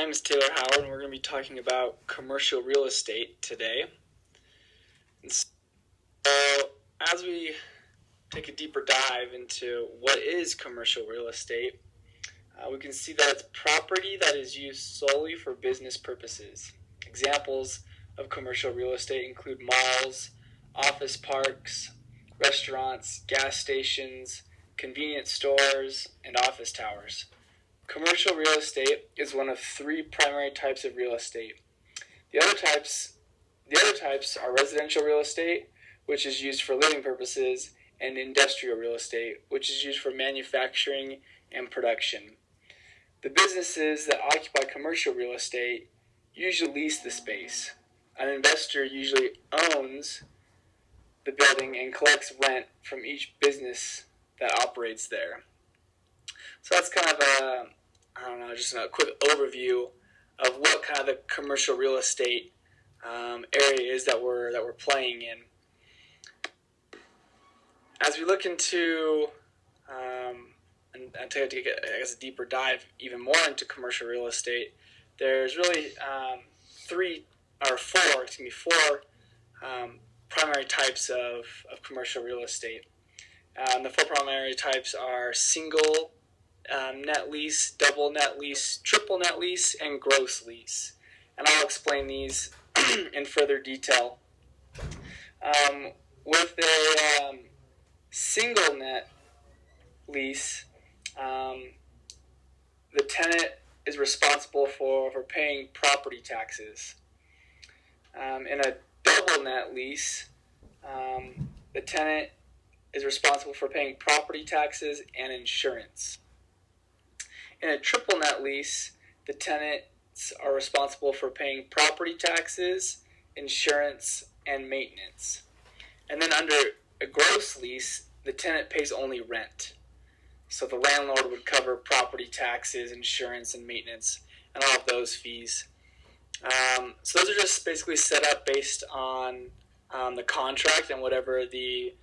name is Taylor Howard, and we're going to be talking about commercial real estate today. And so, as we take a deeper dive into what is commercial real estate, we can see that it's property that is used solely for business purposes. Examples of commercial real estate include malls, office parks, restaurants, gas stations, convenience stores, and office towers. Commercial real estate is one of three primary types of real estate. The other types are residential real estate, which is used for living purposes, and industrial real estate, which is used for manufacturing and production. The businesses that occupy commercial real estate usually lease the space. An investor usually owns the building and collects rent from each business that operates there. So that's kind of just a quick overview of what kind of the commercial real estate area is that we're playing in. As we look into and take a deeper dive even more into commercial real estate, there's really four primary types of commercial real estate. The four primary types are single net lease, double net lease, triple net lease, and gross lease. And I'll explain these in further detail. With a single net lease, the tenant is responsible for paying property taxes. In a double net lease, the tenant is responsible for paying property taxes and insurance. In a triple net lease, the tenants are responsible for paying property taxes, insurance, and maintenance. And then under a gross lease, the tenant pays only rent. So the landlord would cover property taxes, insurance, and maintenance, and all of those fees. So those are just basically set up based on the contract and whatever the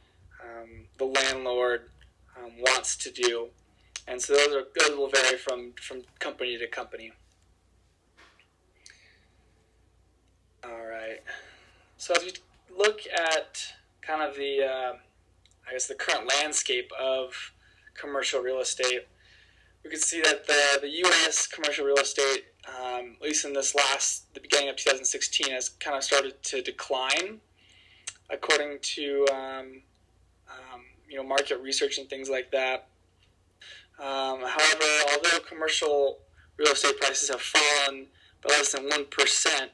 landlord wants to do. And so those will vary from company to company. All right. So as we look at kind of the current landscape of commercial real estate, we can see that the U.S. commercial real estate, at least in the beginning of 2016, has kind of started to decline, according to market research and things like that. However, although commercial real estate prices have fallen by less than 1%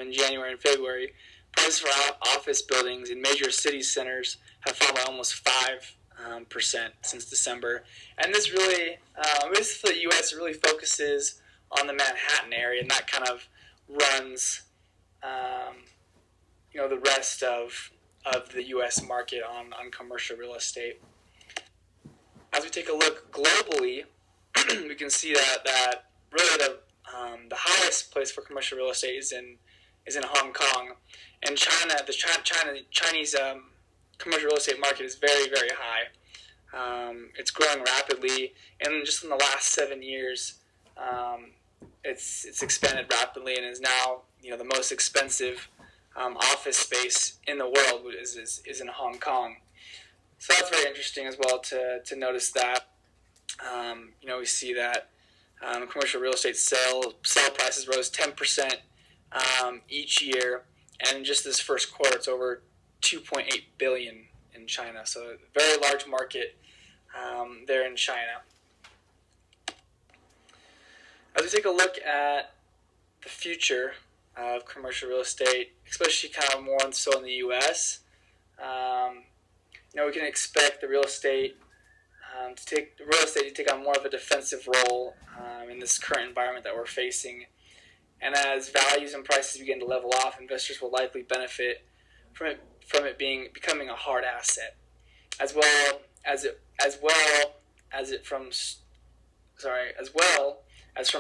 in January and February, prices for office buildings in major city centers have fallen by almost 5% since December. And this really, for the U.S., really focuses on the Manhattan area, and that kind of runs, the rest of the U.S. market on commercial real estate. As we take a look globally, we can see that really the highest place for commercial real estate is in Hong Kong, and China. The Chinese commercial real estate market is very, very high. It's growing rapidly, and just in the last 7 years, it's expanded rapidly and is now the most expensive office space in the world is in Hong Kong. So that's very interesting as well to notice that. We see that commercial real estate sale prices rose 10% each year, and just this first quarter, it's over $2.8 billion in China. So a very large market there in China. As we take a look at the future of commercial real estate, especially kind of more so in the U.S., we can expect the real estate to take on more of a defensive role in this current environment that we're facing. And as values and prices begin to level off, investors will likely benefit from it becoming a hard asset, as well as from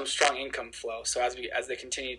strong income flow. So as they continue